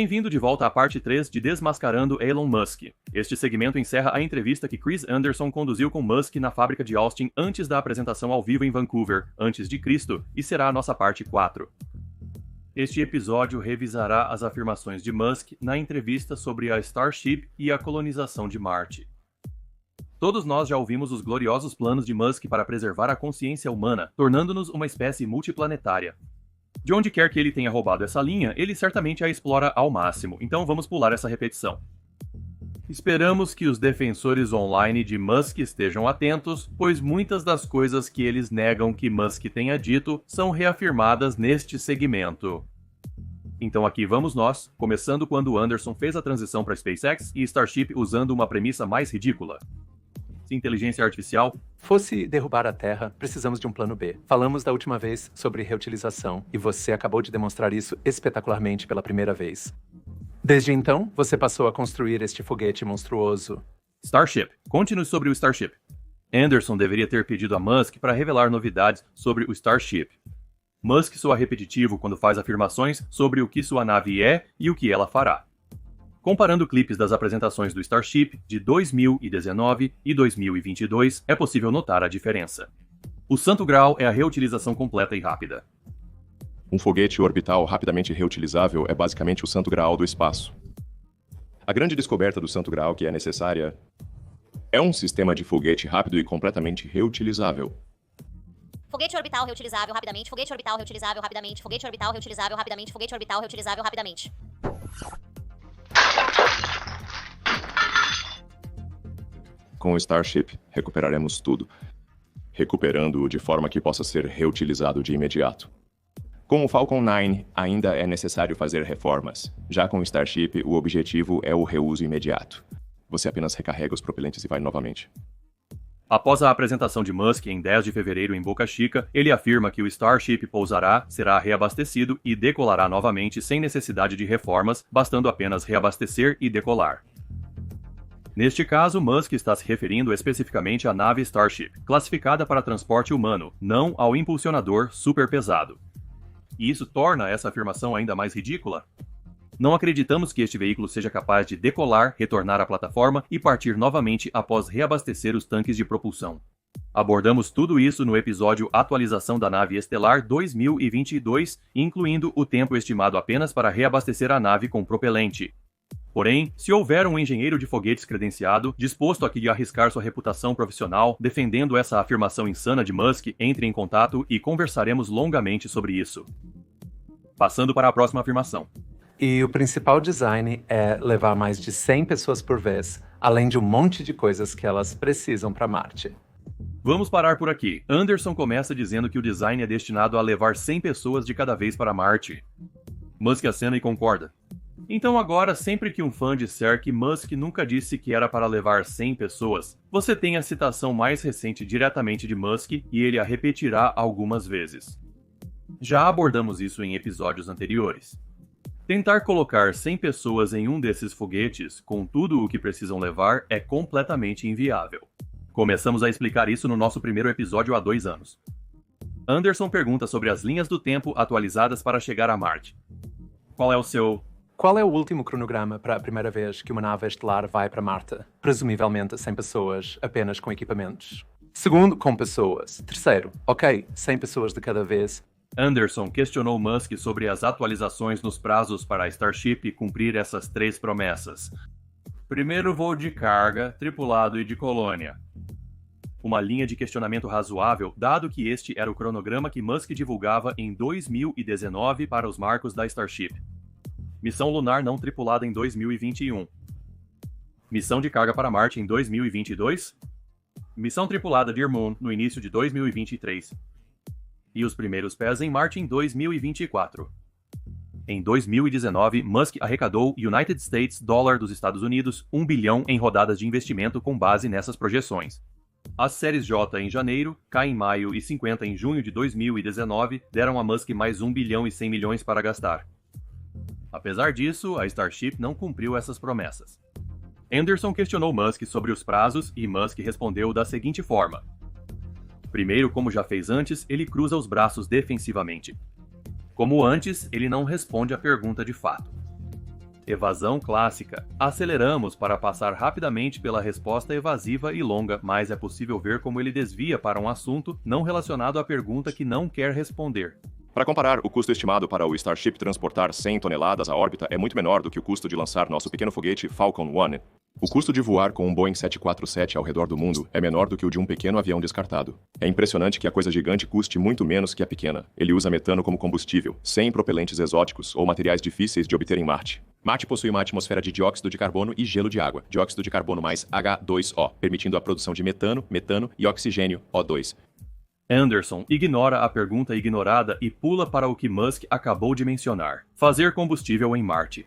Bem-vindo de volta à parte 3 de Desmascarando Elon Musk. Este segmento encerra a entrevista que Chris Anderson conduziu com Musk na fábrica de Austin antes da apresentação ao vivo em Vancouver, antes de Cristo, e será a nossa parte 4. Este episódio revisará as afirmações de Musk na entrevista sobre a Starship e a colonização de Marte. Todos nós já ouvimos os gloriosos planos de Musk para preservar a consciência humana, tornando-nos uma espécie multiplanetária. De onde quer que ele tenha roubado essa linha, ele certamente a explora ao máximo, então vamos pular essa repetição. Esperamos que os defensores online de Musk estejam atentos, pois muitas das coisas que eles negam que Musk tenha dito são reafirmadas neste segmento. Então aqui vamos nós, começando quando Anderson fez a transição para SpaceX e Starship usando uma premissa mais ridícula. Se inteligência artificial fosse derrubar a Terra, precisamos de um plano B. Falamos da última vez sobre reutilização, e você acabou de demonstrar isso espetacularmente pela primeira vez. Desde então, você passou a construir este foguete monstruoso. Starship. Conte-nos sobre o Starship. Anderson deveria ter pedido a Musk para revelar novidades sobre o Starship. Musk soa repetitivo quando faz afirmações sobre o que sua nave é e o que ela fará. Comparando clipes das apresentações do Starship de 2019 e 2022, é possível notar a diferença. O santo grau é a reutilização completa e rápida. Um foguete orbital rapidamente reutilizável é basicamente o santo graal do espaço. A grande descoberta do santo graal que é necessária é um sistema de foguete rápido e completamente reutilizável. Foguete orbital reutilizável rapidamente, foguete orbital reutilizável rapidamente, foguete orbital reutilizável rapidamente, foguete orbital reutilizável rapidamente. Com o Starship, recuperaremos tudo, recuperando-o de forma que possa ser reutilizado de imediato. Com o Falcon 9, ainda é necessário fazer reformas. Já com o Starship, o objetivo é o reuso imediato. Você apenas recarrega os propelentes e vai novamente. Após a apresentação de Musk em 10 de fevereiro em Boca Chica, ele afirma que o Starship pousará, será reabastecido e decolará novamente sem necessidade de reformas, bastando apenas reabastecer e decolar. Neste caso, Musk está se referindo especificamente à nave Starship, classificada para transporte humano, não ao impulsionador superpesado. E isso torna essa afirmação ainda mais ridícula? Não acreditamos que este veículo seja capaz de decolar, retornar à plataforma e partir novamente após reabastecer os tanques de propulsão. Abordamos tudo isso no episódio Atualização da Nave Estelar 2022, incluindo o tempo estimado apenas para reabastecer a nave com propelente. Porém, se houver um engenheiro de foguetes credenciado, disposto a arriscar sua reputação profissional, defendendo essa afirmação insana de Musk, entre em contato e conversaremos longamente sobre isso. Passando para a próxima afirmação. E o principal design é levar mais de 100 pessoas por vez, além de um monte de coisas que elas precisam para Marte. Vamos parar por aqui. Anderson começa dizendo que o design é destinado a levar 100 pessoas de cada vez para Marte. Musk acena e concorda. Então agora, sempre que um fã disser que Musk nunca disse que era para levar 100 pessoas, você tem a citação mais recente diretamente de Musk e ele a repetirá algumas vezes. Já abordamos isso em episódios anteriores. Tentar colocar 100 pessoas em um desses foguetes, com tudo o que precisam levar, é completamente inviável. Começamos a explicar isso no nosso primeiro episódio há 2 anos. Anderson pergunta sobre as linhas do tempo atualizadas para chegar a Marte. Qual é o último cronograma para a primeira vez que uma nave estelar vai para Marte? Presumivelmente 100 pessoas, apenas com equipamentos. Segundo, com pessoas. Terceiro, 100 pessoas de cada vez. Anderson questionou Musk sobre as atualizações nos prazos para a Starship cumprir essas 3 promessas. Primeiro voo de carga, tripulado e de colônia. Uma linha de questionamento razoável, dado que este era o cronograma que Musk divulgava em 2019 para os marcos da Starship. Missão lunar não tripulada em 2021. Missão de carga para Marte em 2022. Missão tripulada Dear Moon no início de 2023. E os primeiros pés em Marte em 2024. Em 2019, Musk arrecadou United States Dollar dos Estados Unidos 1 bilhão em rodadas de investimento com base nessas projeções. As séries J em janeiro, K em maio e 50 em junho de 2019 deram a Musk mais 1 bilhão e 100 milhões para gastar. Apesar disso, a Starship não cumpriu essas promessas. Anderson questionou Musk sobre os prazos e Musk respondeu da seguinte forma. Primeiro, como já fez antes, ele cruza os braços defensivamente. Como antes, ele não responde a pergunta de fato. Evasão clássica. Aceleramos para passar rapidamente pela resposta evasiva e longa, mas é possível ver como ele desvia para um assunto não relacionado à pergunta que não quer responder. Para comparar, o custo estimado para o Starship transportar 100 toneladas à órbita é muito menor do que o custo de lançar nosso pequeno foguete Falcon 1. O custo de voar com um Boeing 747 ao redor do mundo é menor do que o de um pequeno avião descartado. É impressionante que a coisa gigante custe muito menos que a pequena. Ele usa metano como combustível, sem propelentes exóticos ou materiais difíceis de obter em Marte. Marte possui uma atmosfera de dióxido de carbono e gelo de água, dióxido de carbono mais H2O, permitindo a produção de metano e oxigênio, O2. Anderson ignora a pergunta ignorada e pula para o que Musk acabou de mencionar: fazer combustível em Marte.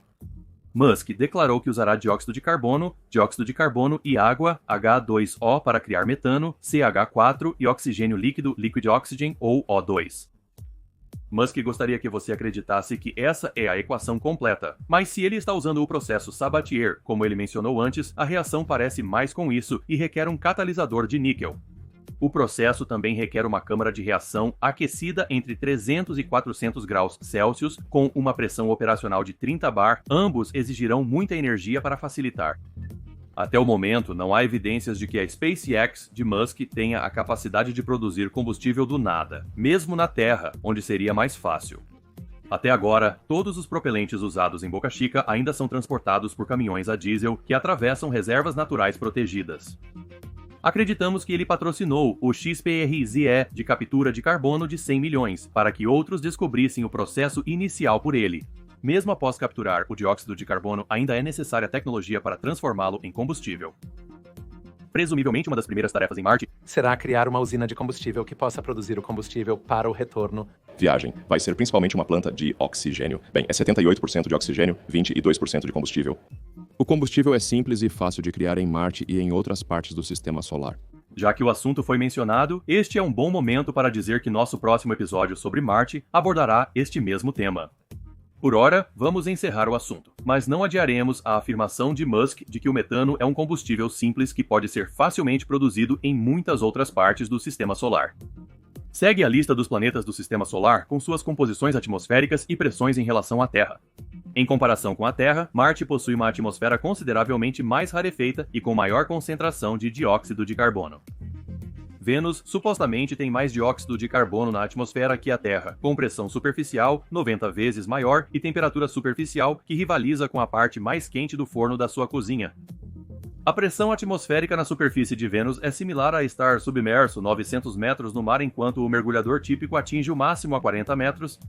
Musk declarou que usará dióxido de carbono e água, H2O, para criar metano, CH4 e oxigênio líquido, liquid oxygen ou O2. Musk gostaria que você acreditasse que essa é a equação completa, mas se ele está usando o processo Sabatier, como ele mencionou antes, a reação parece mais com isso e requer um catalisador de níquel. O processo também requer uma câmara de reação aquecida entre 300 e 400 graus Celsius, com uma pressão operacional de 30 bar. Ambos exigirão muita energia para facilitar. Até o momento, não há evidências de que a SpaceX de Musk tenha a capacidade de produzir combustível do nada, mesmo na Terra, onde seria mais fácil. Até agora, todos os propelentes usados em Boca Chica ainda são transportados por caminhões a diesel que atravessam reservas naturais protegidas. Acreditamos que ele patrocinou o XPRZE de captura de carbono de 100 milhões, para que outros descobrissem o processo inicial por ele. Mesmo após capturar o dióxido de carbono, ainda é necessária tecnologia para transformá-lo em combustível. Presumivelmente, uma das primeiras tarefas em Marte será criar uma usina de combustível que possa produzir o combustível para o retorno. Viagem vai ser principalmente uma planta de oxigênio. Bem, é 78% de oxigênio, 22% de combustível. O combustível é simples e fácil de criar em Marte e em outras partes do sistema solar. Já que o assunto foi mencionado, este é um bom momento para dizer que nosso próximo episódio sobre Marte abordará este mesmo tema. Por ora, vamos encerrar o assunto, mas não adiaremos a afirmação de Musk de que o metano é um combustível simples que pode ser facilmente produzido em muitas outras partes do sistema solar. Segue a lista dos planetas do sistema solar com suas composições atmosféricas e pressões em relação à Terra. Em comparação com a Terra, Marte possui uma atmosfera consideravelmente mais rarefeita e com maior concentração de dióxido de carbono. Vênus supostamente tem mais dióxido de carbono na atmosfera que a Terra, com pressão superficial 90 vezes maior e temperatura superficial que rivaliza com a parte mais quente do forno da sua cozinha. A pressão atmosférica na superfície de Vênus é similar a estar submerso 900 metros no mar enquanto o mergulhador típico atinge o máximo a 40 metros.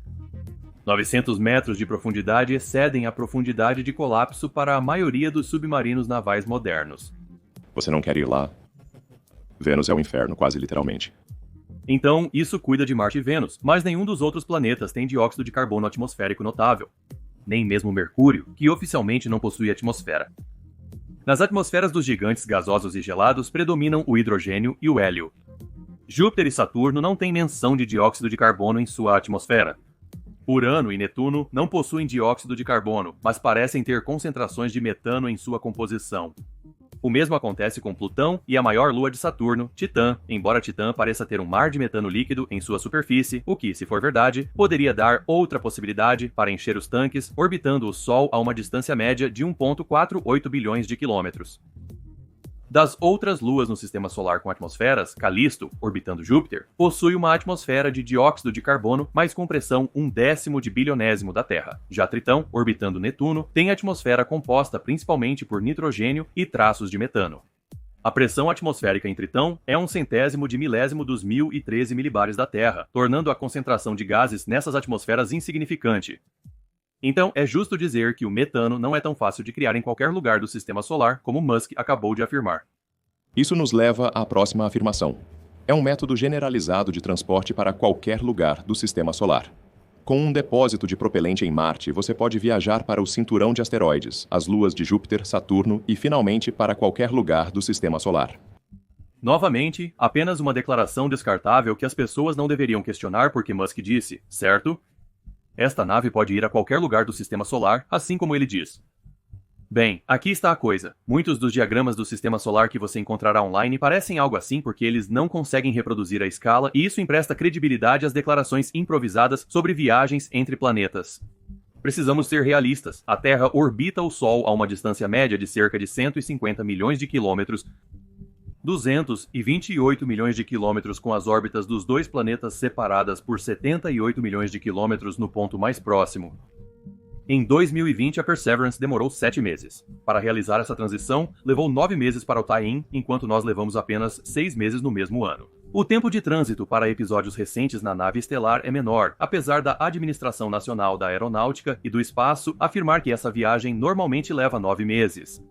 900 metros de profundidade excedem a profundidade de colapso para a maioria dos submarinos navais modernos. Você não quer ir lá? Vênus é o inferno, quase literalmente. Então, isso cuida de Marte e Vênus, mas nenhum dos outros planetas tem dióxido de carbono atmosférico notável. Nem mesmo Mercúrio, que oficialmente não possui atmosfera. Nas atmosferas dos gigantes gasosos e gelados predominam o hidrogênio e o hélio. Júpiter e Saturno não têm menção de dióxido de carbono em sua atmosfera. Urano e Netuno não possuem dióxido de carbono, mas parecem ter concentrações de metano em sua composição. O mesmo acontece com Plutão e a maior lua de Saturno, Titã, embora Titã pareça ter um mar de metano líquido em sua superfície, o que, se for verdade, poderia dar outra possibilidade para encher os tanques orbitando o Sol a uma distância média de 1,48 bilhões de quilômetros. Das outras luas no sistema solar com atmosferas, Calisto, orbitando Júpiter, possui uma atmosfera de dióxido de carbono, mas com pressão 1/10 de bilionésimo da Terra. Já Tritão, orbitando Netuno, tem atmosfera composta principalmente por nitrogênio e traços de metano. A pressão atmosférica em Tritão é 1/100º de milésimo dos 1013 milibares da Terra, tornando a concentração de gases nessas atmosferas insignificante. Então, é justo dizer que o metano não é tão fácil de criar em qualquer lugar do sistema solar como Musk acabou de afirmar. Isso nos leva à próxima afirmação. É um método generalizado de transporte para qualquer lugar do sistema solar. Com um depósito de propelente em Marte, você pode viajar para o cinturão de asteroides, as luas de Júpiter, Saturno e, finalmente, para qualquer lugar do sistema solar. Novamente, apenas uma declaração descartável que as pessoas não deveriam questionar porque Musk disse, certo? Esta nave pode ir a qualquer lugar do sistema solar, assim como ele diz. Bem, aqui está a coisa. Muitos dos diagramas do sistema solar que você encontrará online parecem algo assim porque eles não conseguem reproduzir a escala e isso empresta credibilidade às declarações improvisadas sobre viagens entre planetas. Precisamos ser realistas. A Terra orbita o Sol a uma distância média de cerca de 150 milhões de quilômetros, 228 milhões de quilômetros com as órbitas dos dois planetas separadas por 78 milhões de quilômetros no ponto mais próximo. Em 2020, a Perseverance demorou 7 meses. Para realizar essa transição, levou 9 meses para o tie-in, enquanto nós levamos apenas 6 meses no mesmo ano. O tempo de trânsito para episódios recentes na nave estelar é menor, apesar da Administração Nacional da Aeronáutica e do Espaço afirmar que essa viagem normalmente leva 9 meses.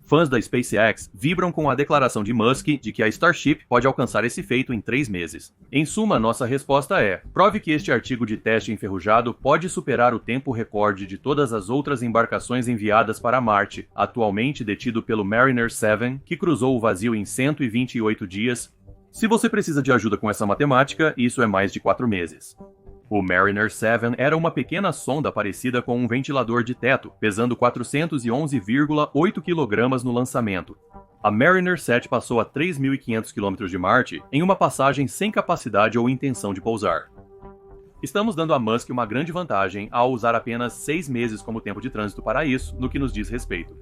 Fãs da SpaceX vibram com a declaração de Musk de que a Starship pode alcançar esse feito em 3 meses. Em suma, nossa resposta é: prove que este artigo de teste enferrujado pode superar o tempo recorde de todas as outras embarcações enviadas para Marte, atualmente detido pelo Mariner 7, que cruzou o vazio em 128 dias. Se você precisa de ajuda com essa matemática, isso é mais de 4 meses. O Mariner 7 era uma pequena sonda parecida com um ventilador de teto, pesando 411,8 kg no lançamento. A Mariner 7 passou a 3.500 km de Marte em uma passagem sem capacidade ou intenção de pousar. Estamos dando a Musk uma grande vantagem ao usar apenas 6 meses como tempo de trânsito para isso, no que nos diz respeito.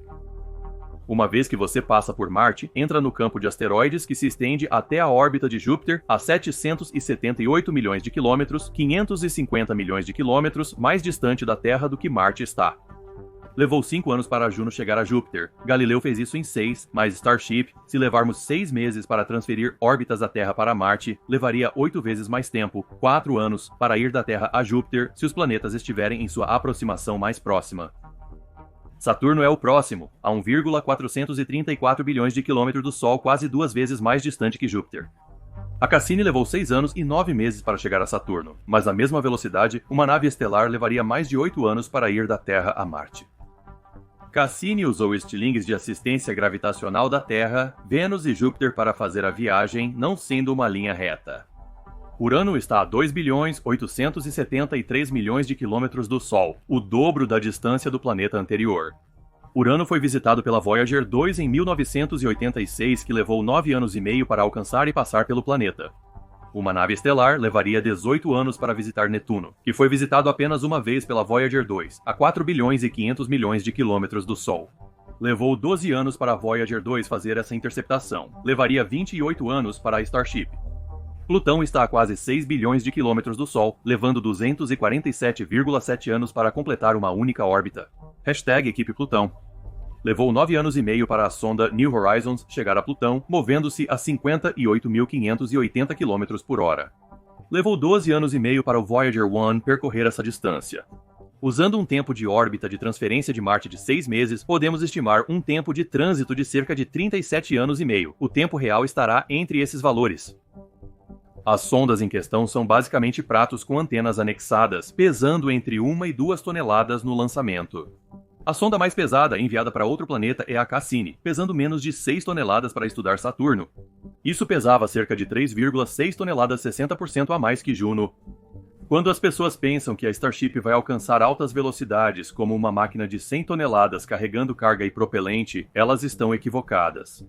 Uma vez que você passa por Marte, entra no campo de asteroides que se estende até a órbita de Júpiter a 778 milhões de quilômetros, 550 milhões de quilômetros mais distante da Terra do que Marte está. Levou 5 anos para Juno chegar a Júpiter. Galileu fez isso em 6, mas Starship, se levarmos 6 meses para transferir órbitas da Terra para Marte, levaria 8 vezes mais tempo, 4 anos, para ir da Terra a Júpiter se os planetas estiverem em sua aproximação mais próxima. Saturno é o próximo, a 1,434 bilhões de quilômetros do Sol, quase 2 vezes mais distante que Júpiter. A Cassini levou 6 anos e 9 meses para chegar a Saturno, mas na mesma velocidade, uma nave estelar levaria mais de 8 anos para ir da Terra a Marte. Cassini usou estilingues de assistência gravitacional da Terra, Vênus e Júpiter para fazer a viagem, não sendo uma linha reta. Urano está a 2.873 milhões de quilômetros do Sol, o dobro da distância do planeta anterior. Urano foi visitado pela Voyager 2 em 1986, que levou 9 anos e meio para alcançar e passar pelo planeta. Uma nave estelar levaria 18 anos para visitar Netuno, que foi visitado apenas uma vez pela Voyager 2, a 4 bilhões e 500 milhões de quilômetros do Sol. Levou 12 anos para a Voyager 2 fazer essa interceptação. Levaria 28 anos para a Starship. Plutão está a quase 6 bilhões de quilômetros do Sol, levando 247,7 anos para completar uma única órbita. #Equipe Plutão. Levou 9 anos e meio para a sonda New Horizons chegar a Plutão, movendo-se a 58.580 km por hora. Levou 12 anos e meio para o Voyager 1 percorrer essa distância. Usando um tempo de órbita de transferência de Marte de 6 meses, podemos estimar um tempo de trânsito de cerca de 37 anos e meio. O tempo real estará entre esses valores. As sondas em questão são basicamente pratos com antenas anexadas, pesando entre 1 e 2 toneladas no lançamento. A sonda mais pesada enviada para outro planeta é a Cassini, pesando menos de 6 toneladas para estudar Saturno. Isso pesava cerca de 3,6 toneladas, 60% a mais que Juno. Quando as pessoas pensam que a Starship vai alcançar altas velocidades, como uma máquina de 100 toneladas carregando carga e propelente, elas estão equivocadas.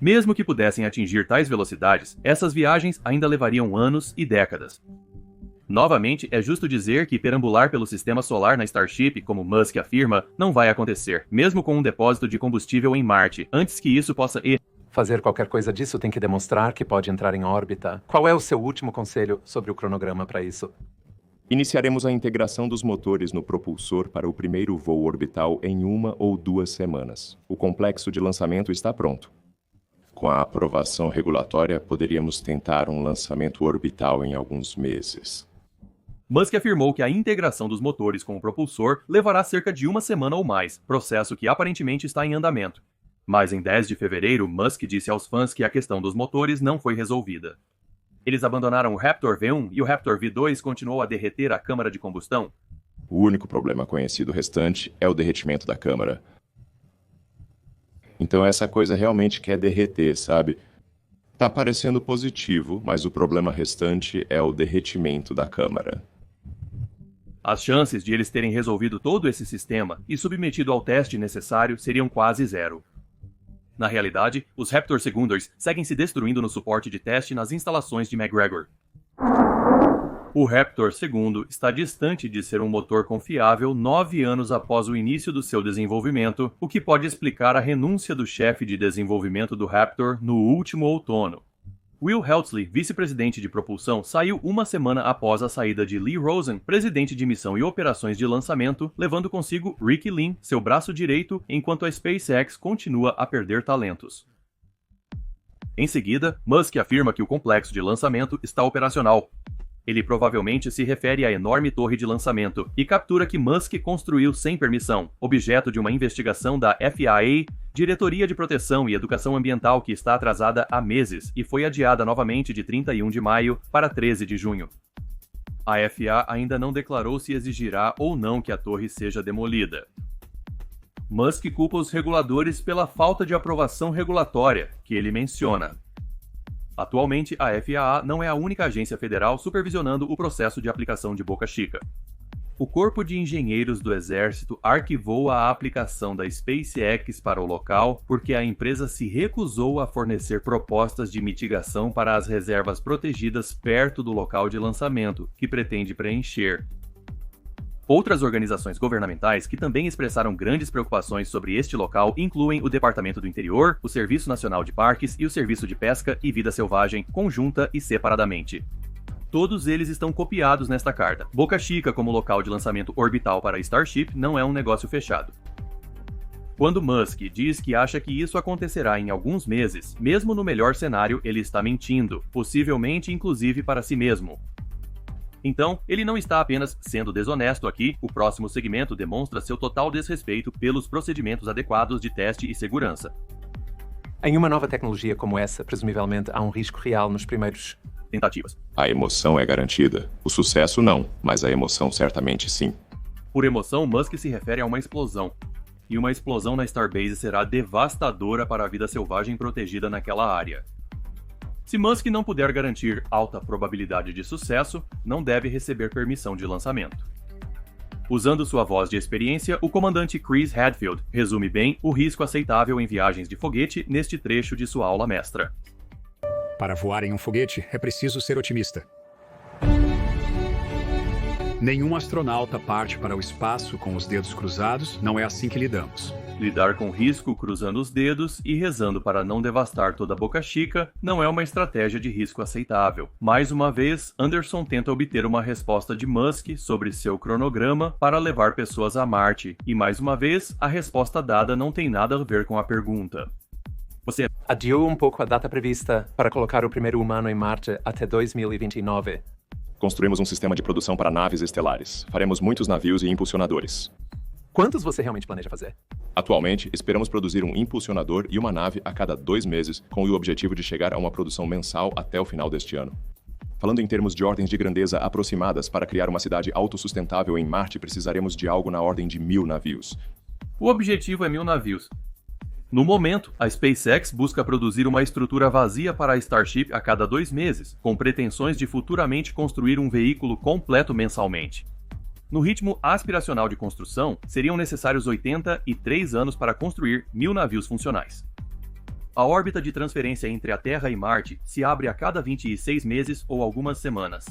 Mesmo que pudessem atingir tais velocidades, essas viagens ainda levariam anos e décadas. Novamente, é justo dizer que perambular pelo sistema solar na Starship, como Musk afirma, não vai acontecer, mesmo com um depósito de combustível em Marte, antes que isso possa fazer qualquer coisa disso tem que demonstrar que pode entrar em órbita. Qual é o seu último conselho sobre o cronograma para isso? Iniciaremos a integração dos motores no propulsor para o primeiro voo orbital em 1 ou 2 semanas. O complexo de lançamento está pronto. Com a aprovação regulatória, poderíamos tentar um lançamento orbital em alguns meses. Musk afirmou que a integração dos motores com o propulsor levará cerca de 1 semana ou mais, processo que aparentemente está em andamento. Mas em 10 de fevereiro, Musk disse aos fãs que a questão dos motores não foi resolvida. Eles abandonaram o Raptor V1 e o Raptor V2 continuou a derreter a câmara de combustão. O único problema conhecido restante é o derretimento da câmara. Então essa coisa realmente quer derreter, sabe? Tá parecendo positivo, mas o problema restante é o derretimento da câmara. As chances de eles terem resolvido todo esse sistema e submetido ao teste necessário seriam quase zero. Na realidade, os Raptor Seconders seguem se destruindo no suporte de teste nas instalações de McGregor. O Raptor II está distante de ser um motor confiável 9 anos após o início do seu desenvolvimento, o que pode explicar a renúncia do chefe de desenvolvimento do Raptor no último outono. Will Heltsley, vice-presidente de propulsão, saiu uma semana após a saída de Lee Rosen, presidente de missão e operações de lançamento, levando consigo Ricky Lin, seu braço direito, enquanto a SpaceX continua a perder talentos. Em seguida, Musk afirma que o complexo de lançamento está operacional. Ele provavelmente se refere à enorme torre de lançamento e captura que Musk construiu sem permissão, objeto de uma investigação da FAA, Diretoria de Proteção e Educação Ambiental, que está atrasada há meses e foi adiada novamente de 31 de maio para 13 de junho. A FAA ainda não declarou se exigirá ou não que a torre seja demolida. Musk culpa os reguladores pela falta de aprovação regulatória, que ele menciona. Atualmente, a FAA não é a única agência federal supervisionando o processo de aplicação de Boca Chica. O Corpo de Engenheiros do Exército arquivou a aplicação da SpaceX para o local porque a empresa se recusou a fornecer propostas de mitigação para as reservas protegidas perto do local de lançamento, que pretende preencher. Outras organizações governamentais que também expressaram grandes preocupações sobre este local incluem o Departamento do Interior, o Serviço Nacional de Parques e o Serviço de Pesca e Vida Selvagem, conjunta e separadamente. Todos eles estão copiados nesta carta. Boca Chica como local de lançamento orbital para Starship não é um negócio fechado. Quando Musk diz que acha que isso acontecerá em alguns meses, mesmo no melhor cenário, ele está mentindo, possivelmente inclusive para si mesmo. Então, ele não está apenas sendo desonesto aqui, o próximo segmento demonstra seu total desrespeito pelos procedimentos adequados de teste e segurança. Em uma nova tecnologia como essa, presumivelmente há um risco real nos primeiros tentativas. A emoção é garantida. O sucesso não, mas a emoção certamente sim. Por emoção, Musk se refere a uma explosão. E uma explosão na Starbase será devastadora para a vida selvagem protegida naquela área. Se Musk não puder garantir alta probabilidade de sucesso, não deve receber permissão de lançamento. Usando sua voz de experiência, o comandante Chris Hadfield resume bem o risco aceitável em viagens de foguete neste trecho de sua aula mestra. Para voar em um foguete, é preciso ser otimista. Nenhum astronauta parte para o espaço com os dedos cruzados, não é assim que lidamos. Lidar com risco cruzando os dedos e rezando para não devastar toda a Boca Chica não é uma estratégia de risco aceitável. Mais uma vez, Anderson tenta obter uma resposta de Musk sobre seu cronograma para levar pessoas a Marte, e mais uma vez, a resposta dada não tem nada a ver com a pergunta. Você adiou um pouco a data prevista para colocar o primeiro humano em Marte até 2029. Construímos um sistema de produção para naves estelares. Faremos muitos navios e impulsionadores. Quantos você realmente planeja fazer? Atualmente, esperamos produzir um impulsionador e uma nave a cada 2 meses, com o objetivo de chegar a uma produção mensal até o final deste ano. Falando em termos de ordens de grandeza aproximadas, para criar uma cidade autossustentável em Marte, precisaremos de algo na ordem de 1000 navios. O objetivo é 1000 navios. No momento, a SpaceX busca produzir uma estrutura vazia para a Starship a cada 2 meses, com pretensões de futuramente construir um veículo completo mensalmente. No ritmo aspiracional de construção, seriam necessários 83 anos para construir 1000 navios funcionais. A órbita de transferência entre a Terra e Marte se abre a cada 26 meses ou algumas semanas.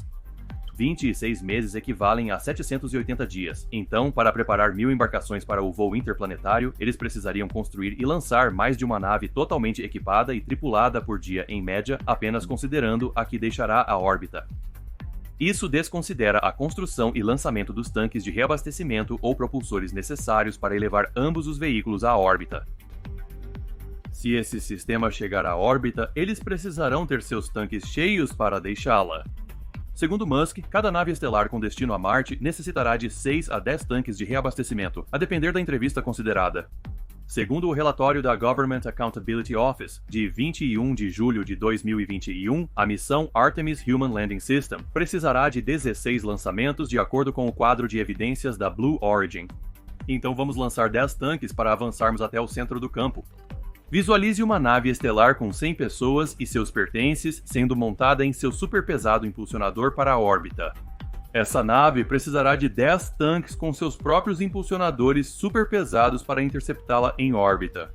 26 meses equivalem a 780 dias, então, para preparar 1000 embarcações para o voo interplanetário, eles precisariam construir e lançar mais de uma nave totalmente equipada e tripulada por dia em média, apenas considerando a que deixará a órbita. Isso desconsidera a construção e lançamento dos tanques de reabastecimento ou propulsores necessários para elevar ambos os veículos à órbita. Se esse sistema chegar à órbita, eles precisarão ter seus tanques cheios para deixá-la. Segundo Musk, cada nave estelar com destino a Marte necessitará de 6 a 10 tanques de reabastecimento, a depender da entrevista considerada. Segundo o relatório da Government Accountability Office, de 21 de julho de 2021, a missão Artemis Human Landing System precisará de 16 lançamentos de acordo com o quadro de evidências da Blue Origin. Então vamos lançar 10 tanques para avançarmos até o centro do campo. Visualize uma nave estelar com 100 pessoas e seus pertences sendo montada em seu superpesado impulsionador para a órbita. Essa nave precisará de 10 tanques com seus próprios impulsionadores superpesados para interceptá-la em órbita.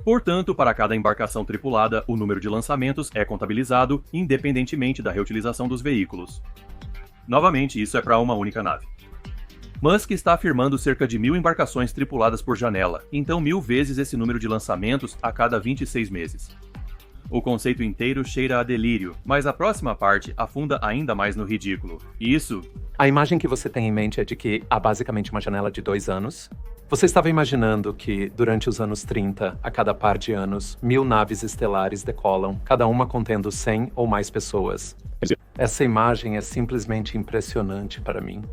Portanto, para cada embarcação tripulada, o número de lançamentos é contabilizado independentemente da reutilização dos veículos. Novamente, isso é para uma única nave. Musk está afirmando cerca de 1.000 embarcações tripuladas por janela, então 1.000 vezes esse número de lançamentos a cada 26 meses. O conceito inteiro cheira a delírio, mas a próxima parte afunda ainda mais no ridículo. Isso... A imagem que você tem em mente é de que há basicamente uma janela de 2 anos? Você estava imaginando que, durante os anos 30, a cada par de anos, 1.000 naves estelares decolam, cada uma contendo 100 ou mais pessoas. Essa imagem é simplesmente impressionante para mim.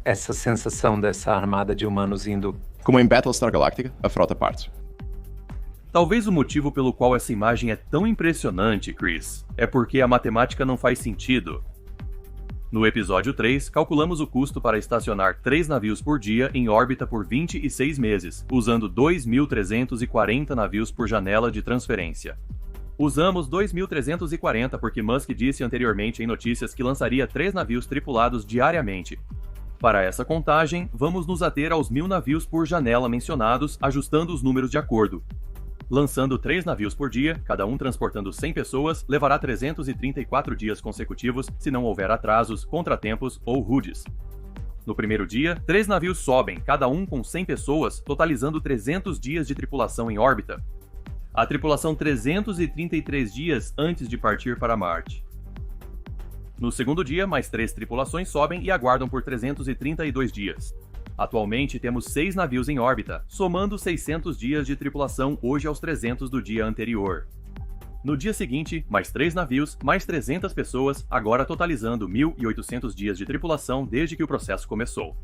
Essa sensação dessa armada de humanos indo... Como em Battlestar Galactica, a frota parte. Talvez o motivo pelo qual essa imagem é tão impressionante, Chris, é porque a matemática não faz sentido. No episódio 3, calculamos o custo para estacionar 3 navios por dia em órbita por 26 meses, usando 2.340 navios por janela de transferência. Usamos 2.340 porque Musk disse anteriormente em notícias que lançaria 3 navios tripulados diariamente. Para essa contagem, vamos nos ater aos 1.000 navios por janela mencionados, ajustando os números de acordo. Lançando 3 navios por dia, cada um transportando 100 pessoas, levará 334 dias consecutivos se não houver atrasos, contratempos ou rudes. No primeiro dia, 3 navios sobem, cada um com 100 pessoas, totalizando 300 dias de tripulação em órbita. A tripulação 333 dias antes de partir para Marte. No segundo dia, mais 3 tripulações sobem e aguardam por 332 dias. Atualmente temos 6 navios em órbita, somando 600 dias de tripulação hoje aos 300 do dia anterior. No dia seguinte, mais 3 navios, mais 300 pessoas, agora totalizando 1.800 dias de tripulação desde que o processo começou.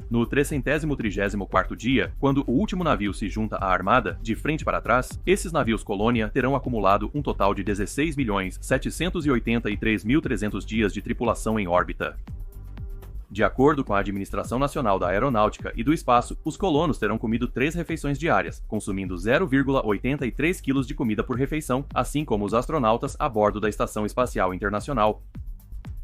No 334º dia, quando o último navio se junta à armada, de frente para trás, esses navios colônia terão acumulado um total de 16.783.300 dias de tripulação em órbita. De acordo com a Administração Nacional da Aeronáutica e do Espaço, os colonos terão comido 3 refeições diárias, consumindo 0,83 kg de comida por refeição, assim como os astronautas a bordo da Estação Espacial Internacional.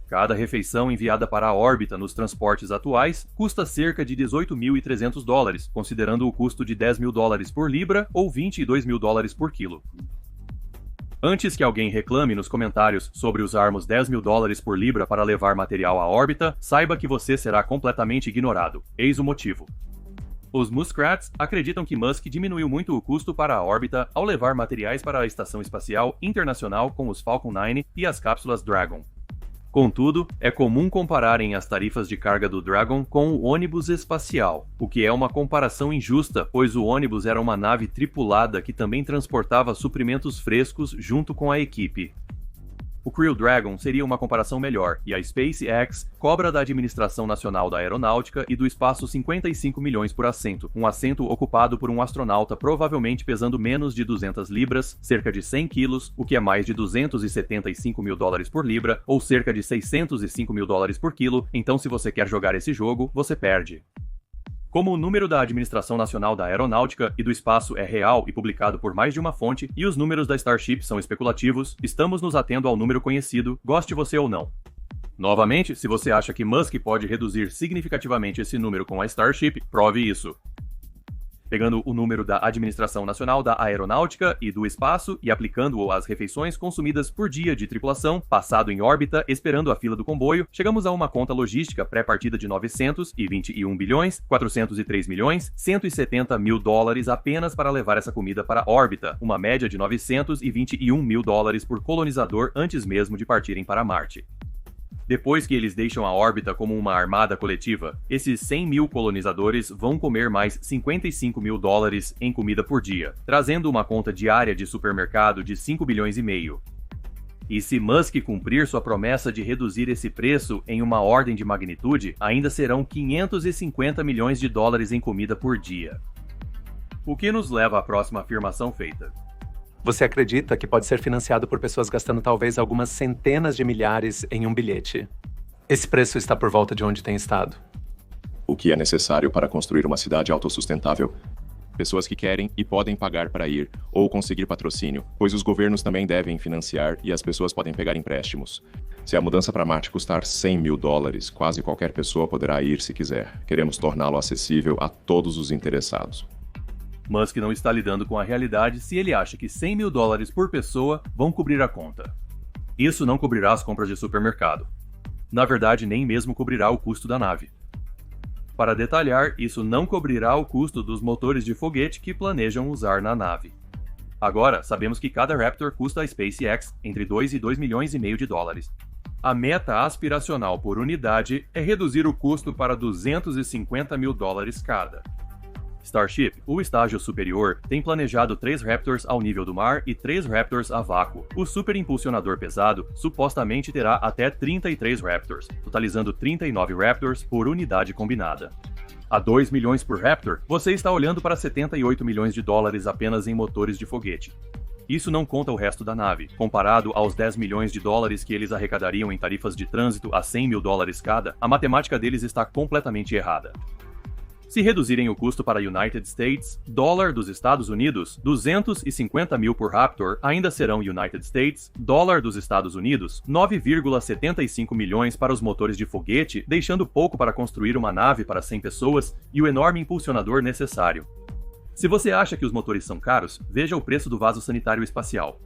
Cada refeição enviada para a órbita nos transportes atuais custa cerca de $18.300, considerando o custo de $10.000 por libra ou $22.000 por quilo. Antes que alguém reclame nos comentários sobre usarmos $10.000 por libra para levar material à órbita, saiba que você será completamente ignorado. Eis o motivo. Os Muskrats acreditam que Musk diminuiu muito o custo para a órbita ao levar materiais para a Estação Espacial Internacional com os Falcon 9 e as cápsulas Dragon. Contudo, é comum compararem as tarifas de carga do Dragon com o ônibus espacial, o que é uma comparação injusta, pois o ônibus era uma nave tripulada que também transportava suprimentos frescos junto com a equipe. O Crew Dragon seria uma comparação melhor, e a SpaceX cobra da Administração Nacional da Aeronáutica e do Espaço 55 milhões por assento, um assento ocupado por um astronauta provavelmente pesando menos de 200 libras, cerca de 100 quilos, o que é mais de $275.000 por libra, ou cerca de $605.000 por quilo, então se você quer jogar esse jogo, você perde. Como o número da Administração Nacional da Aeronáutica e do Espaço é real e publicado por mais de uma fonte, e os números da Starship são especulativos, estamos nos atendo ao número conhecido, goste você ou não. Novamente, se você acha que Musk pode reduzir significativamente esse número com a Starship, prove isso. Pegando o número da Administração Nacional da Aeronáutica e do Espaço e aplicando-o às refeições consumidas por dia de tripulação, passado em órbita, esperando a fila do comboio, chegamos a uma conta logística pré-partida de $921.403.170.000 apenas para levar essa comida para a órbita, uma média de $921.000 por colonizador antes mesmo de partirem para Marte. Depois que eles deixam a órbita como uma armada coletiva, esses 100 mil colonizadores vão comer mais $55.000 em comida por dia, trazendo uma conta diária de supermercado de 5 bilhões e meio. E se Musk cumprir sua promessa de reduzir esse preço em uma ordem de magnitude, ainda serão $550 milhões em comida por dia. O que nos leva à próxima afirmação feita. Você acredita que pode ser financiado por pessoas gastando talvez algumas centenas de milhares em um bilhete? Esse preço está por volta de onde tem estado. O que é necessário para construir uma cidade autossustentável? Pessoas que querem e podem pagar para ir, ou conseguir patrocínio, pois os governos também devem financiar e as pessoas podem pegar empréstimos. Se a mudança para Marte custar $100.000, quase qualquer pessoa poderá ir se quiser. Queremos torná-lo acessível a todos os interessados. Musk não está lidando com a realidade se ele acha que $100.000 por pessoa vão cobrir a conta. Isso não cobrirá as compras de supermercado. Na verdade, nem mesmo cobrirá o custo da nave. Para detalhar, isso não cobrirá o custo dos motores de foguete que planejam usar na nave. Agora, sabemos que cada Raptor custa à SpaceX entre 2 e 2 milhões e meio de dólares. A meta aspiracional por unidade é reduzir o custo para 250 mil dólares cada. Starship, o estágio superior, tem planejado 3 Raptors ao nível do mar e 3 Raptors a vácuo. O superimpulsionador pesado supostamente terá até 33 Raptors, totalizando 39 Raptors por unidade combinada. A 2 milhões por Raptor, você está olhando para 78 milhões de dólares apenas em motores de foguete. Isso não conta o resto da nave. Comparado aos 10 milhões de dólares que eles arrecadariam em tarifas de trânsito a 100 mil dólares cada, a matemática deles está completamente errada. Se reduzirem o custo para United States, dólar dos Estados Unidos, 250 mil por Raptor ainda serão United States, dólar dos Estados Unidos, 9,75 milhões para os motores de foguete, deixando pouco para construir uma nave para 100 pessoas e o enorme impulsionador necessário. Se você acha que os motores são caros, veja o preço do vaso sanitário espacial.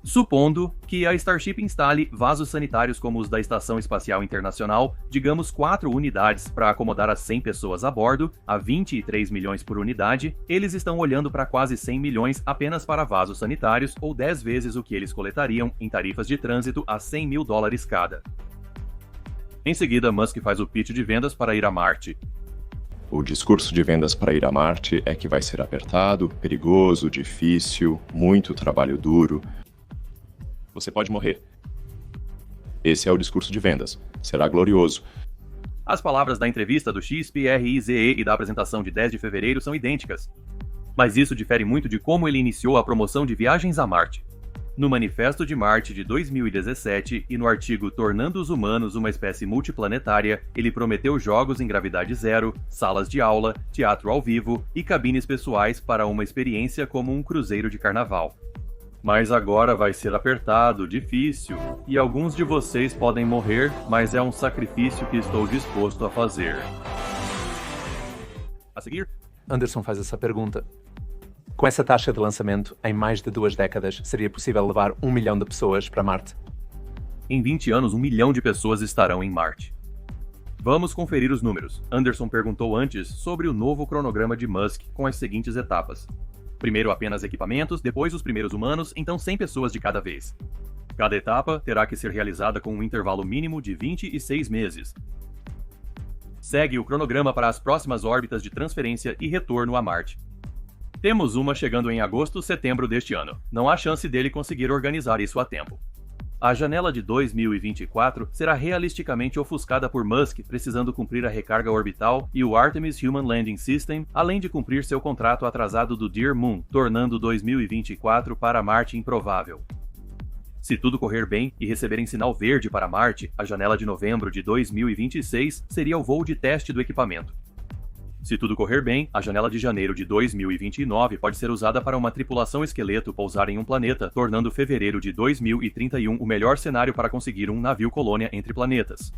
Supondo que a Starship instale vasos sanitários como os da Estação Espacial Internacional, digamos 4 unidades para acomodar as 100 pessoas a bordo, a 23 milhões por unidade, eles estão olhando para quase 100 milhões apenas para vasos sanitários ou 10 vezes o que eles coletariam em tarifas de trânsito a 100 mil dólares cada. Em seguida, Musk faz o pitch de vendas para ir a Marte. O discurso de vendas para ir a Marte é que vai ser apertado, perigoso, difícil, muito trabalho duro. Você pode morrer. Esse é o discurso de vendas. Será glorioso. As palavras da entrevista do XPRIZE e da apresentação de 10 de fevereiro são idênticas. Mas isso difere muito de como ele iniciou a promoção de viagens a Marte. No Manifesto de Marte de 2017 e no artigo Tornando os Humanos uma Espécie Multiplanetária, ele prometeu jogos em gravidade zero, salas de aula, teatro ao vivo e cabines pessoais para uma experiência como um cruzeiro de carnaval. Mas agora vai ser apertado, difícil, e alguns de vocês podem morrer, mas é um sacrifício que estou disposto a fazer. A seguir, Anderson faz essa pergunta. Com essa taxa de lançamento, em mais de 2 décadas, seria possível levar 1 milhão de pessoas para Marte? Em 20 anos, 1 milhão de pessoas estarão em Marte. Vamos conferir os números. Anderson perguntou antes sobre o novo cronograma de Musk com as seguintes etapas. Primeiro apenas equipamentos, depois os primeiros humanos, então 100 pessoas de cada vez. Cada etapa terá que ser realizada com um intervalo mínimo de 26 meses. Segue o cronograma para as próximas órbitas de transferência e retorno a Marte. Temos uma chegando em agosto, setembro deste ano. Não há chance dele conseguir organizar isso a tempo. A janela de 2024 será realisticamente ofuscada por Musk precisando cumprir a recarga orbital e o Artemis Human Landing System, além de cumprir seu contrato atrasado do Dear Moon, tornando 2024 para Marte improvável. Se tudo correr bem e receberem sinal verde para Marte, a janela de novembro de 2026 seria o voo de teste do equipamento. Se tudo correr bem, a janela de janeiro de 2029 pode ser usada para uma tripulação esqueleto pousar em um planeta, tornando fevereiro de 2031 o melhor cenário para conseguir um navio colônia entre planetas.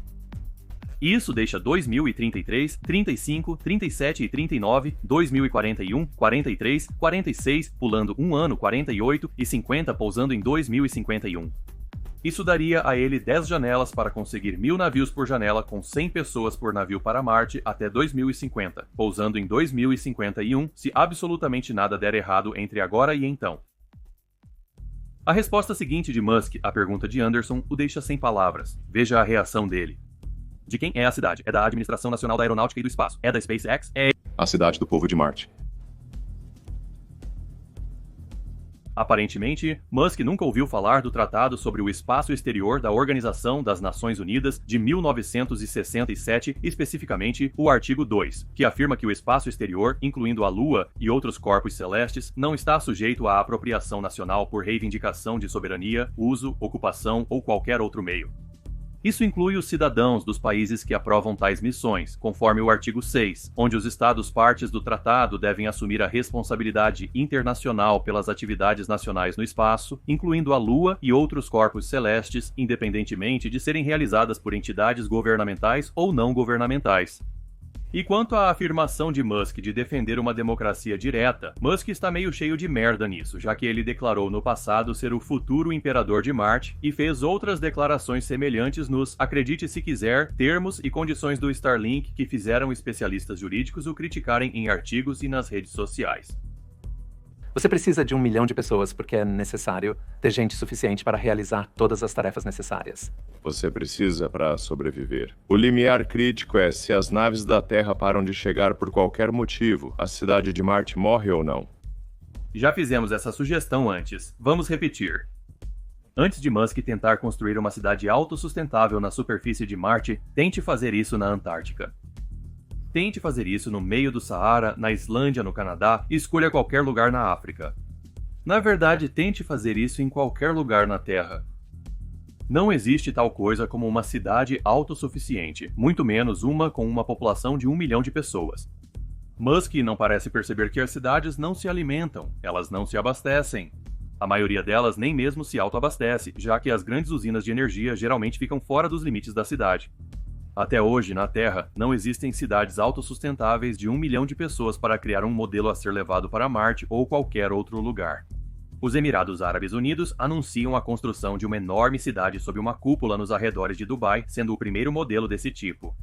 Isso deixa 2033, 35, 37 e 39, 2041, 43, 46, pulando um ano 48 e 50 pousando em 2051. Isso daria a ele 10 janelas para conseguir 1.000 navios por janela com 100 pessoas por navio para Marte até 2050, pousando em 2051 se absolutamente nada der errado entre agora e então. A resposta seguinte de Musk à pergunta de Anderson o deixa sem palavras. Veja a reação dele. De quem é a cidade? É da Administração Nacional da Aeronáutica e do Espaço. É da SpaceX? É A cidade do povo de Marte. Aparentemente, Musk nunca ouviu falar do Tratado sobre o Espaço Exterior da Organização das Nações Unidas de 1967, especificamente o artigo 2, que afirma que o espaço exterior, incluindo a Lua e outros corpos celestes, não está sujeito à apropriação nacional por reivindicação de soberania, uso, ocupação ou qualquer outro meio. Isso inclui os cidadãos dos países que aprovam tais missões, conforme o artigo 6, onde os Estados partes do tratado devem assumir a responsabilidade internacional pelas atividades nacionais no espaço, incluindo a Lua e outros corpos celestes, independentemente de serem realizadas por entidades governamentais ou não governamentais. E quanto à afirmação de Musk de defender uma democracia direta, Musk está meio cheio de merda nisso, já que ele declarou no passado ser o futuro imperador de Marte e fez outras declarações semelhantes nos, acredite se quiser, termos e condições do Starlink que fizeram especialistas jurídicos o criticarem em artigos e nas redes sociais. Você precisa de 1 milhão de pessoas porque é necessário ter gente suficiente para realizar todas as tarefas necessárias. Você precisa para sobreviver. O limiar crítico é se as naves da Terra param de chegar por qualquer motivo, a cidade de Marte morre ou não. Já fizemos essa sugestão antes. Vamos repetir. Antes de Musk tentar construir uma cidade autossustentável na superfície de Marte, tente fazer isso na Antártica. Tente fazer isso no meio do Saara, na Islândia, no Canadá, e escolha qualquer lugar na África. Na verdade, tente fazer isso em qualquer lugar na Terra. Não existe tal coisa como uma cidade autossuficiente, muito menos uma com uma população de 1 milhão de pessoas. Musk não parece perceber que as cidades não se alimentam, elas não se abastecem. A maioria delas nem mesmo se autoabastece, já que as grandes usinas de energia geralmente ficam fora dos limites da cidade. Até hoje, na Terra, não existem cidades autossustentáveis de 1 milhão de pessoas para criar um modelo a ser levado para Marte ou qualquer outro lugar. Os Emirados Árabes Unidos anunciam a construção de uma enorme cidade sob uma cúpula nos arredores de Dubai, sendo o primeiro modelo desse tipo.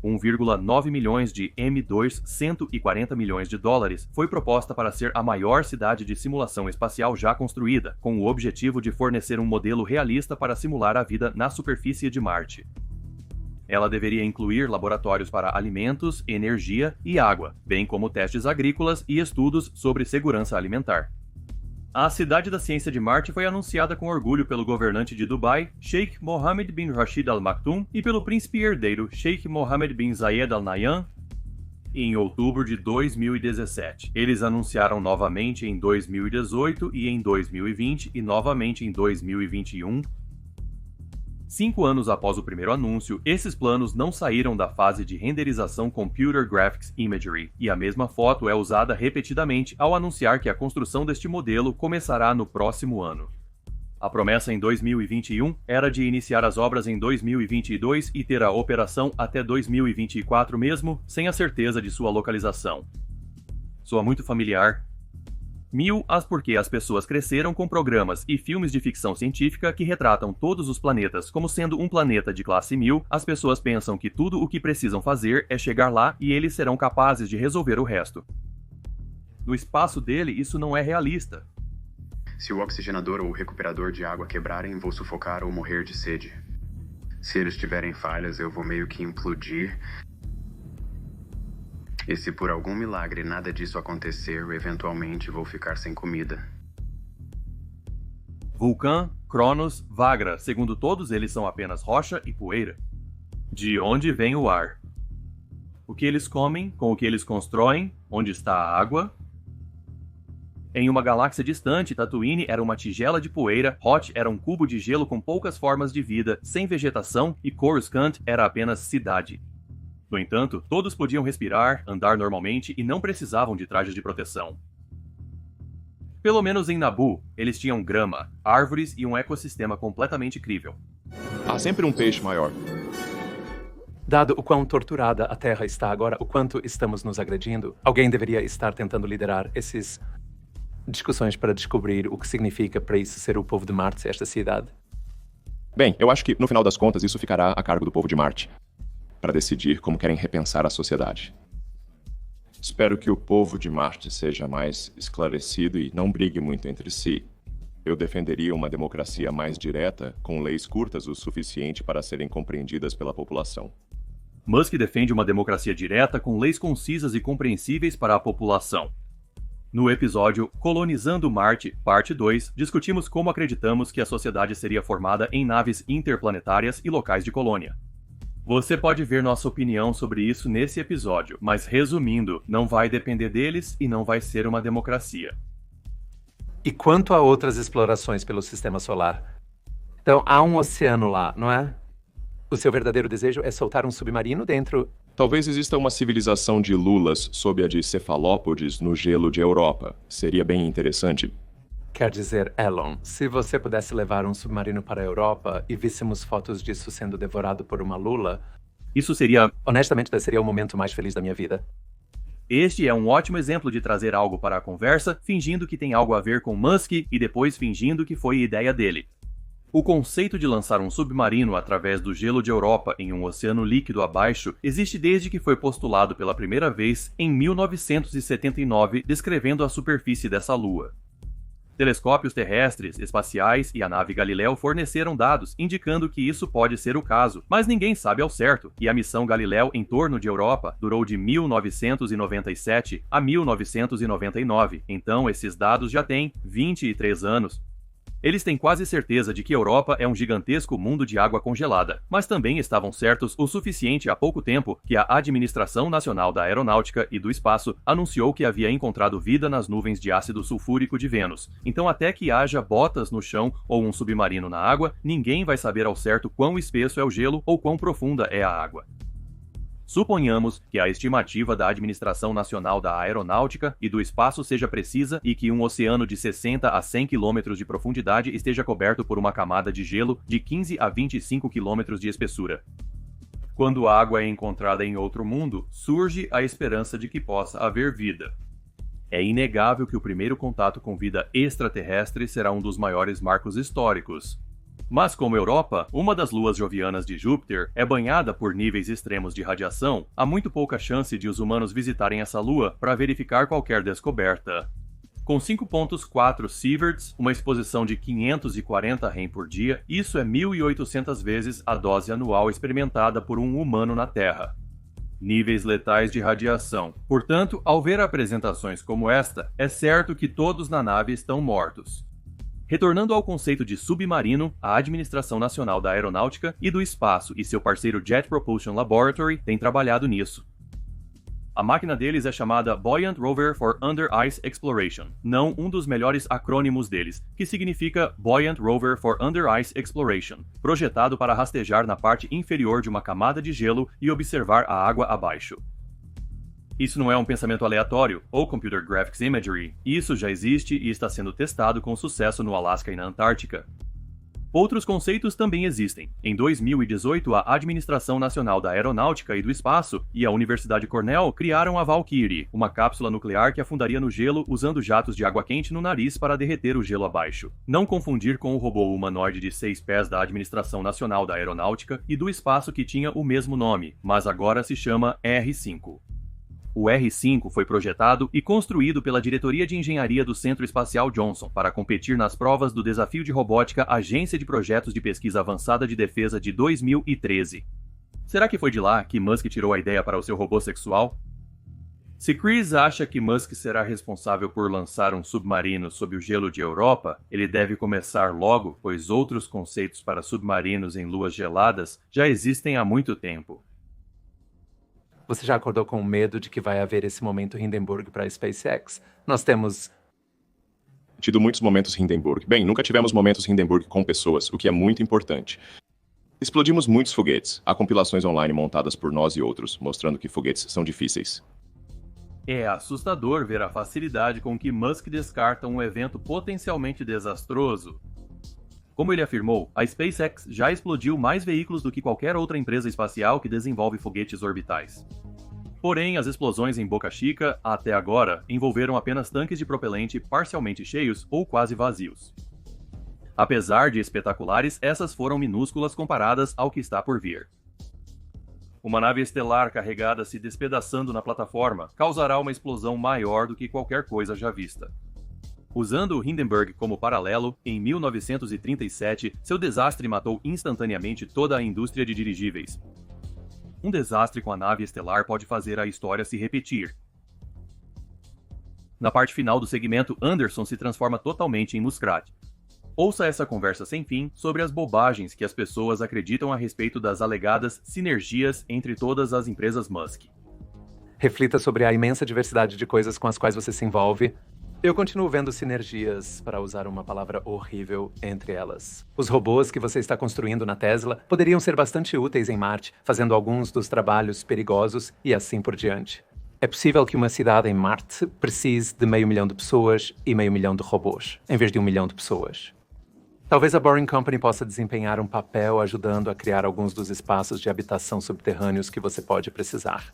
1,9 milhões de M2, 140 milhões de dólares, foi proposta para ser a maior cidade de simulação espacial já construída, com o objetivo de fornecer um modelo realista para simular a vida na superfície de Marte. Ela deveria incluir laboratórios para alimentos, energia e água, bem como testes agrícolas e estudos sobre segurança alimentar. A Cidade da Ciência de Marte foi anunciada com orgulho pelo governante de Dubai, Sheikh Mohammed bin Rashid Al Maktoum, e pelo príncipe herdeiro Sheikh Mohammed bin Zayed Al Nahyan, em outubro de 2017. Eles anunciaram novamente em 2018 e em 2020 e novamente em 2021. 5 anos após o primeiro anúncio, esses planos não saíram da fase de renderização Computer Graphics Imagery, e a mesma foto é usada repetidamente ao anunciar que a construção deste modelo começará no próximo ano. A promessa em 2021 era de iniciar as obras em 2022 e ter a operação até 2024 mesmo, sem a certeza de sua localização. Soa muito familiar. Porque as pessoas cresceram com programas e filmes de ficção científica que retratam todos os planetas como sendo um planeta de classe 1000, as pessoas pensam que tudo o que precisam fazer é chegar lá e eles serão capazes de resolver o resto. No espaço dele, isso não é realista. Se o oxigenador ou o recuperador de água quebrarem, vou sufocar ou morrer de sede. Se eles tiverem falhas, eu vou meio que implodir. E se por algum milagre nada disso acontecer, eventualmente vou ficar sem comida. Vulcan, Cronos, Vagra, segundo todos eles são apenas rocha e poeira. De onde vem o ar? O que eles comem, com o que eles constroem, onde está a água? Em uma galáxia distante, Tatooine era uma tigela de poeira, Hoth era um cubo de gelo com poucas formas de vida, sem vegetação, e Coruscant era apenas cidade. No entanto, todos podiam respirar, andar normalmente e não precisavam de trajes de proteção. Pelo menos em Naboo, eles tinham grama, árvores e um ecossistema completamente crível. Há sempre um peixe maior. Dado o quão torturada a Terra está agora, o quanto estamos nos agredindo, alguém deveria estar tentando liderar essas discussões para descobrir o que significa para isso ser o povo de Marte, esta cidade. Bem, eu acho que, no final das contas, isso ficará a cargo do povo de Marte, para decidir como querem repensar a sociedade. Espero que o povo de Marte seja mais esclarecido e não brigue muito entre si. Eu defenderia uma democracia mais direta, com leis curtas o suficiente para serem compreendidas pela população. Musk defende uma democracia direta com leis concisas e compreensíveis para a população. No episódio Colonizando Marte, parte 2, discutimos como acreditamos que a sociedade seria formada em naves interplanetárias e locais de colônia. Você pode ver nossa opinião sobre isso nesse episódio, mas resumindo, não vai depender deles e não vai ser uma democracia. E quanto a outras explorações pelo sistema solar? Então, há um oceano lá, não é? O seu verdadeiro desejo é soltar um submarino dentro... Talvez exista uma civilização de lulas sob a de cefalópodes no gelo de Europa. Seria bem interessante. Quer dizer, Elon, se você pudesse levar um submarino para a Europa e víssemos fotos disso sendo devorado por uma lula... Isso seria... Honestamente, esse seria o momento mais feliz da minha vida. Este é um ótimo exemplo de trazer algo para a conversa, fingindo que tem algo a ver com Musk e depois fingindo que foi ideia dele. O conceito de lançar um submarino através do gelo de Europa em um oceano líquido abaixo existe desde que foi postulado pela primeira vez em 1979, descrevendo a superfície dessa lua. Telescópios terrestres, espaciais e a nave Galileu forneceram dados indicando que isso pode ser o caso, mas ninguém sabe ao certo, e a missão Galileu em torno de Europa durou de 1997 a 1999, então esses dados já têm 23 anos. Eles têm quase certeza de que Europa é um gigantesco mundo de água congelada, mas também estavam certos o suficiente há pouco tempo que a Administração Nacional da Aeronáutica e do Espaço anunciou que havia encontrado vida nas nuvens de ácido sulfúrico de Vênus. Então, até que haja botas no chão ou um submarino na água, ninguém vai saber ao certo quão espesso é o gelo ou quão profunda é a água. Suponhamos que a estimativa da Administração Nacional da Aeronáutica e do Espaço seja precisa e que um oceano de 60 a 100 km de profundidade esteja coberto por uma camada de gelo de 15 a 25 km de espessura. Quando a água é encontrada em outro mundo, surge a esperança de que possa haver vida. É inegável que o primeiro contato com vida extraterrestre será um dos maiores marcos históricos. Mas como Europa, uma das luas jovianas de Júpiter, é banhada por níveis extremos de radiação, há muito pouca chance de os humanos visitarem essa lua para verificar qualquer descoberta. Com 5.4 sieverts, uma exposição de 540 rem por dia, isso é 1.800 vezes a dose anual experimentada por um humano na Terra. Níveis letais de radiação. Portanto, ao ver apresentações como esta, é certo que todos na nave estão mortos. Retornando ao conceito de submarino, a Administração Nacional da Aeronáutica e do Espaço e seu parceiro Jet Propulsion Laboratory têm trabalhado nisso. A máquina deles é chamada Buoyant Rover for Under Ice Exploration, não um dos melhores acrônimos deles, que significa Buoyant Rover for Under Ice Exploration, projetado para rastejar na parte inferior de uma camada de gelo e observar a água abaixo. Isso não é um pensamento aleatório, ou Computer Graphics Imagery. Isso já existe e está sendo testado com sucesso no Alasca e na Antártica. Outros conceitos também existem. Em 2018, a Administração Nacional da Aeronáutica e do Espaço e a Universidade Cornell criaram a Valkyrie, uma cápsula nuclear que afundaria no gelo usando jatos de água quente no nariz para derreter o gelo abaixo. Não confundir com o robô humanoide de 6 pés da Administração Nacional da Aeronáutica e do Espaço que tinha o mesmo nome, mas agora se chama R-5. O R-5 foi projetado e construído pela Diretoria de Engenharia do Centro Espacial Johnson para competir nas provas do Desafio de Robótica Agência de Projetos de Pesquisa Avançada de Defesa de 2013. Será que foi de lá que Musk tirou a ideia para o seu robô sexual? Se Chris acha que Musk será responsável por lançar um submarino sob o gelo de Europa, ele deve começar logo, pois outros conceitos para submarinos em luas geladas já existem há muito tempo. Você já acordou com medo de que vai haver esse momento Hindenburg para a SpaceX? Nós temos Tido muitos momentos Hindenburg. Bem, nunca tivemos momentos Hindenburg com pessoas, o que é muito importante. Explodimos muitos foguetes. Há compilações online montadas por nós e outros, mostrando que foguetes são difíceis. É assustador ver a facilidade com que Musk descarta um evento potencialmente desastroso. Como ele afirmou, a SpaceX já explodiu mais veículos do que qualquer outra empresa espacial que desenvolve foguetes orbitais. Porém, as explosões em Boca Chica, até agora, envolveram apenas tanques de propelente parcialmente cheios ou quase vazios. Apesar de espetaculares, essas foram minúsculas comparadas ao que está por vir. Uma nave estelar carregada se despedaçando na plataforma causará uma explosão maior do que qualquer coisa já vista. Usando o Hindenburg como paralelo, em 1937, seu desastre matou instantaneamente toda a indústria de dirigíveis. Um desastre com a nave estelar pode fazer a história se repetir. Na parte final do segmento, Anderson se transforma totalmente em Muskrat. Ouça essa conversa sem fim sobre as bobagens que as pessoas acreditam a respeito das alegadas sinergias entre todas as empresas Musk. Reflita sobre a imensa diversidade de coisas com as quais você se envolve. Eu continuo vendo sinergias, para usar uma palavra horrível, entre elas. Os robôs que você está construindo na Tesla poderiam ser bastante úteis em Marte, fazendo alguns dos trabalhos perigosos e assim por diante. É possível que uma cidade em Marte precise de 500 mil de pessoas e 500 mil de robôs, em vez de 1 milhão de pessoas. Talvez a Boring Company possa desempenhar um papel ajudando a criar alguns dos espaços de habitação subterrâneos que você pode precisar.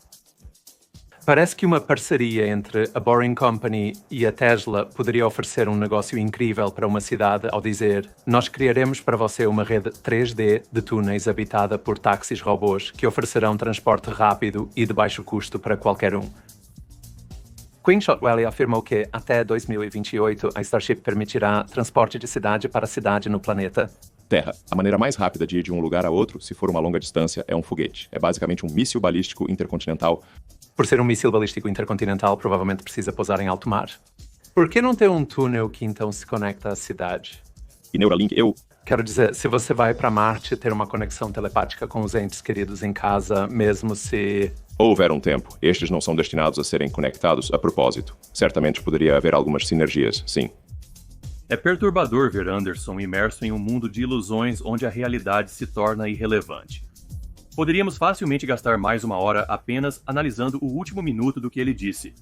Parece que uma parceria entre a Boring Company e a Tesla poderia oferecer um negócio incrível para uma cidade ao dizer: nós criaremos para você uma rede 3D de túneis habitada por táxis robôs que oferecerão transporte rápido e de baixo custo para qualquer um. Quinn Shotwell afirmou que, até 2028, a Starship permitirá transporte de cidade para cidade no planeta. Terra. A maneira mais rápida de ir de um lugar a outro, se for uma longa distância, é um foguete. É basicamente um míssil balístico intercontinental. Por ser um míssil balístico intercontinental, provavelmente precisa pousar em alto mar. Por que não ter um túnel que então se conecta à cidade? E Neuralink, Quero dizer, se você vai para Marte, ter uma conexão telepática com os entes queridos em casa, mesmo se... houver um tempo. Estes não são destinados a serem conectados a propósito. Certamente poderia haver algumas sinergias, sim. É perturbador ver Anderson imerso em um mundo de ilusões onde a realidade se torna irrelevante. Poderíamos facilmente gastar mais uma hora apenas analisando o último minuto do que ele disse.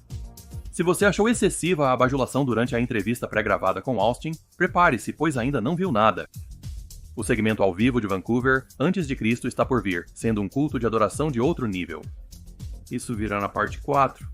Se você achou excessiva a bajulação durante a entrevista pré-gravada com Austin, prepare-se, pois ainda não viu nada. O segmento ao vivo de Vancouver, Antes de Cristo, está por vir, sendo um culto de adoração de outro nível. Isso virá na parte 4.